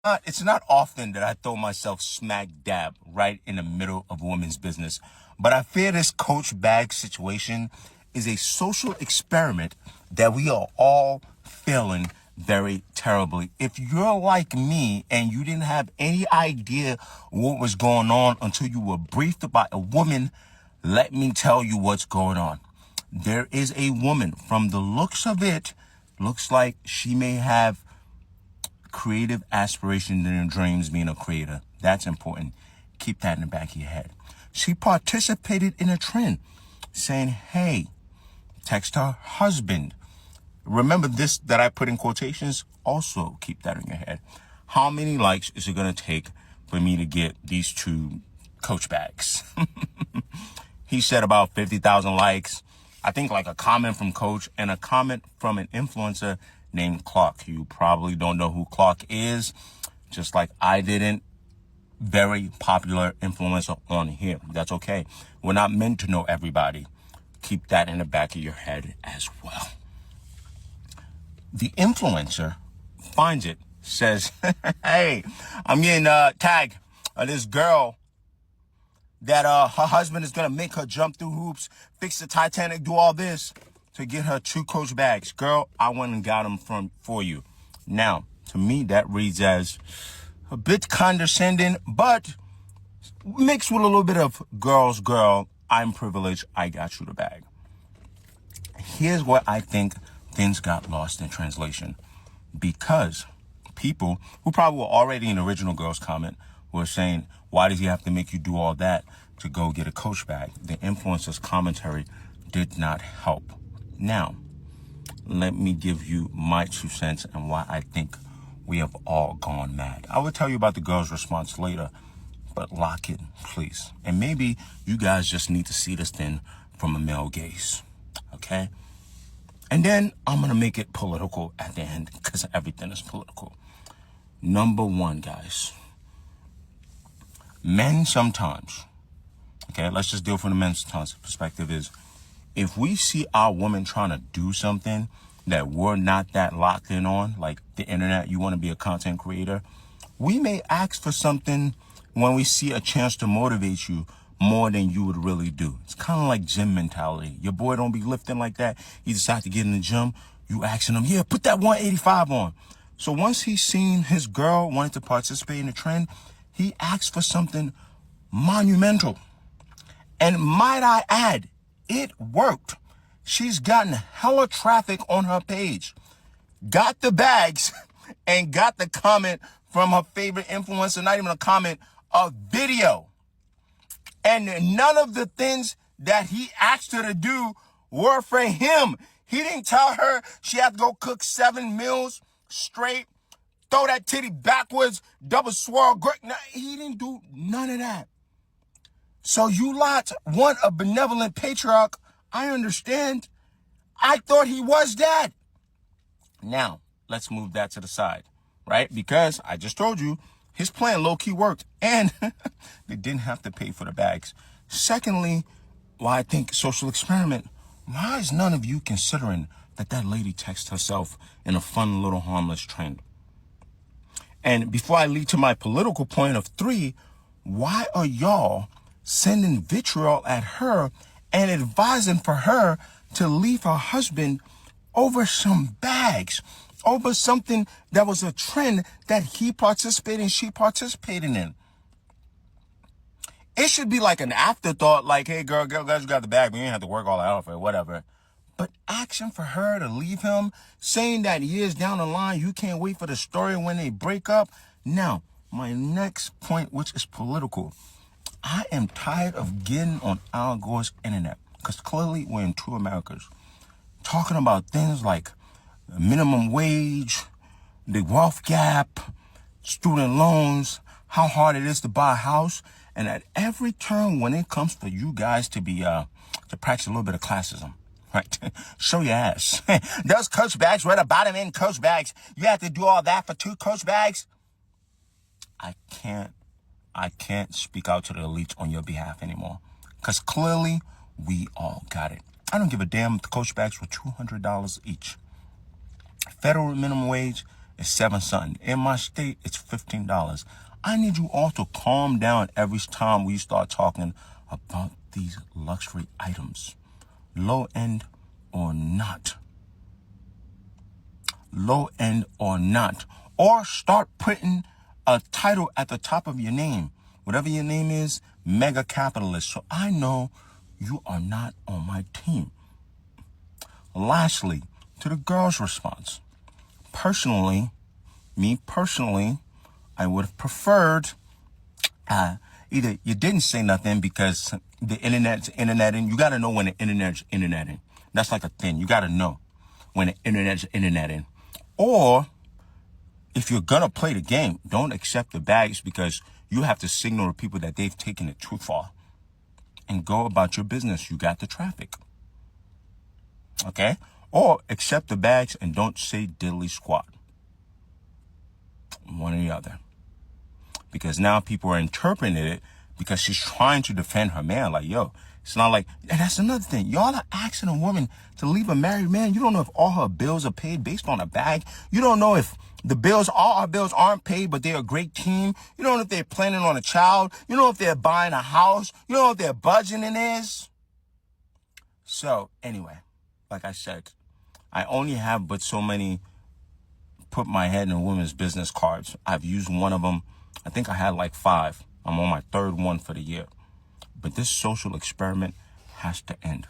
It's not often that I throw myself smack dab right in the middle of women's business, but I fear this coach bag situation is a social experiment that we are all failing very terribly. If you're like me and you didn't have any idea what was going on until you were briefed by a woman, let me tell you what's going on. There is a woman, from the looks of it, looks like she may have creative aspirations and dreams being a creator. That's important. Keep that in the back of your head. She participated in a trend saying, hey, text her husband. Remember this that I put in quotations? Also keep that in your head. How many likes is it going to take for me to get these 2 coach bags? He said about 50,000 likes. I think like a comment from Coach and a comment from an influencer named Clark. You probably don't know who Clark is, just like I didn't. Very popular influencer on here. That's okay. We're not meant to know everybody. Keep that in the back of your head as well. The influencer finds it, says, hey, I'm getting tagged. This girl that her husband is going to make her jump through hoops, fix the Titanic, do all this to get her 2 coach bags. Girl, I went and got them for you. Now, to me, that reads as a bit condescending, but mixed with a little bit of girl, I'm privileged, I got you the bag. Here's where I think things got lost in translation. Because people who probably were already in the original girl's comment were saying, why does he have to make you do all that to go get a coach bag? The influencer's commentary did not help. Now, let me give you my 2 cents and why I think we have all gone mad. I will tell you about the girl's response later, but lock in, please. And maybe you guys just need to see this thing from a male gaze, okay? And then I'm going to make it political at the end because everything is political. Number 1, guys. Men sometimes, okay, let's just deal from the men's perspective is, if we see our woman trying to do something that we're not that locked in on, like the internet, you want to be a content creator, we may ask for something when we see a chance to motivate you more than you would really do. It's kind of like gym mentality. Your boy don't be lifting like that. He decide to get in the gym. You asking him, yeah, put that 185 on. So once he's seen his girl wanted to participate in the trend, he asked for something monumental. And might I add, it worked. She's gotten hella traffic on her page, got the bags, and got the comment from her favorite influencer, not even a comment, a video. And none of the things that he asked her to do were for him. He didn't tell her she had to go cook 7 meals straight, throw that titty backwards, double swirl. No, he didn't do none of that. So you lot want a benevolent patriarch. I understand. I thought he was that. Now, let's move that to the side, right? Because I just told you, his plan low-key worked, and they didn't have to pay for the bags. Secondly, why I think social experiment, why is none of you considering that lady texted herself in a fun little harmless trend? And before I lead to my political point of 3, why are y'all sending vitriol at her and advising for her to leave her husband over some bags, over something that was a trend that he participated and she participated in? It should be like an afterthought, like, hey, girl, you got the bag, but you didn't have to work all that out for it, whatever. But action for her to leave him, saying that years down the line, you can't wait for the story when they break up. Now, my next point, which is political. I am tired of getting on Al Gore's internet, because clearly we're in 2 Americas, talking about things like minimum wage, the wealth gap, student loans, how hard it is to buy a house. And at every turn when it comes for you guys to be, to practice a little bit of classism, right? Show your ass. Those coach bags, we're the bottom end coach bags. You have to do all that for 2 coach bags? I can't speak out to the elites on your behalf anymore. Because clearly, we all got it. I don't give a damn if the coach bags were $200 each. Federal minimum wage is 7 something. In my state, it's $15. I need you all to calm down every time we start talking about these luxury items. Low end or not. Low end or not. Or start putting a title at the top of your name. Whatever your name is, mega capitalist. So I know you are not on my team. Lastly, to the girl's response. Me personally, I would have preferred either you didn't say nothing because the internet's interneting. You got to know when the internet's interneting. That's like a thing. You got to know when the internet's interneting. Or if you're going to play the game, don't accept the bags because you have to signal to people that they've taken it too far. And go about your business. You got the traffic. Okay? Or accept the bags and don't say diddly squat. One or the other. Because now people are interpreting it because she's trying to defend her man. Like, yo, it's not like, and that's another thing. Y'all are asking a woman to leave a married man. You don't know if all her bills are paid based on a bag. You don't know if all our bills aren't paid, but they're a great team. You don't know if they're planning on a child. You don't know if they're buying a house. You don't know if their budgeting is. So anyway, like I said, I only have but so many put my head in a women's business cards. I've used one of them. I think I had like 5. I'm on my 3rd one for the year. But this social experiment has to end.